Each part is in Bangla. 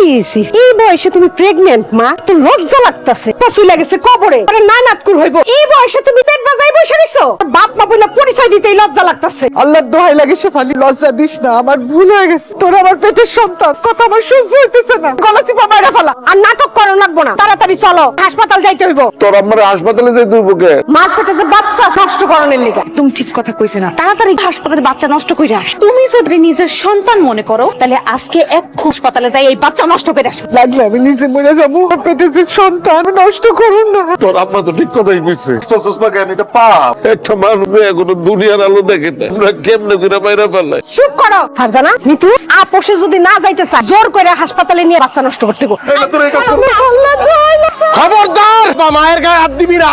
এই বয়সে তুমি প্রেগন্যান্ট মা, তো লজ্জা লাগতাছে। পছুই লাগেছে কবরে, আরে না নাতকুর হইব। এই বয়সে তুমি পেট বাজাই বসে রইছো, বাপ মা বইলা পরিচয় দিতেই লজ্জা লাগতাছে। আল্লাহর দোহাই লাগে শেফালি, লজ্জা দিস না, আমার ভুল হয়ে গেছে। তোর আমার পেটের সন্তান, কথা আমার সহ্য হইতেছে না। গলা চিপা মাইরা ফেলা। আর নাটক করো লাগবো না, তাড়াতাড়ি চলো, হাসপাতাল যাইতে হইব। তোর আমার হাসপাতালে যাইতে হইব কে? মার পেটে যে বাচ্চা নষ্ট করণের লিগা। তুমি ঠিক কথা কইছে না, তাড়াতাড়ি হাসপাতালে বাচ্চা নষ্ট কইরা আস। তুমি যদি নিজের সন্তান মনে করো, তাহলে আজকে এক হাসপাতালে যাই এই বাচ্চা নষ্ট করে আসো। লাগলে আমি নিজে মরে যাবো, আমার পেটে যে সন্তান, আমি নষ্ট করুন না। তোর আম্মা তো ঠিক কথাই কইছে। সুস্থ জ্ঞান এটা পাপ। একটা মানুষ যে এখনো দুনিয়ার আলো দেখে না, আমরা কেমনে করে বাইরে ফেলাই? চুপ করো ফারজানা। মিতু আপোষে যদি না যাইতে চায়, জোর করে হাসপাতালে নিয়ে বাচ্চা নষ্ট করতে গো। খবরদার, মায়ের গায়ে হাত দিবি না।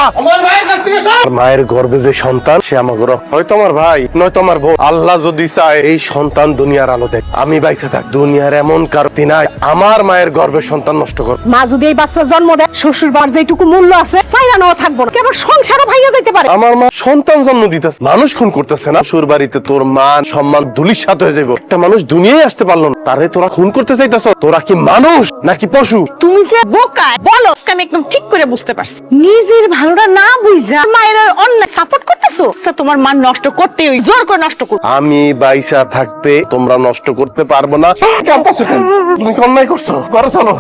মায়ের গর্ভে যে সন্তান, সে আমাকে হয়তো আমার ভাই, নয়তো আমার বোন। আল্লাহ যদি চায় এই সন্তান দুনিয়ার আলো দেখ, আমি বাইসে থাক। দুনিয়ার এমন কারতি নাই আমার মায়ের গর্ভে সন্তান নষ্ট কর। মা যদি এই বাচ্চা জন্ম দেয়, শ্বশুর বাড়ির যেটুকু মূল্য আছে সাইরানোও থাকবো না, কেবল সংসারও ভাইয়া যাইতে পারে। আমার মা সন্তান জন্ম দিতেছে, মানুষ খুন করতেছে না। শ্বশুর বাড়িতে তোর মান সম্মান ধুলিসাৎ হয়ে যাবে। একটা মানুষ দুনিয়ায় আসতে পারলো না, তারে তোরা খুন করতে চাইতেছ? তোরা কি মানুষ নাকি পশু? তুমি যে বোকা বলো, আমি একদম ঠিক করে বুঝতে পারছি। নিজের ভালোটা না বুঝা মায়ের অন্যায় সাপোর্ট করতেছো। তোমার মান নষ্ট করতে ওই জোর করে নষ্ট করো। আমি বাইসা থাকতে তোমরা নষ্ট করতে পারবো না। তুমি অন্যায় করছো, ঘরে চলো।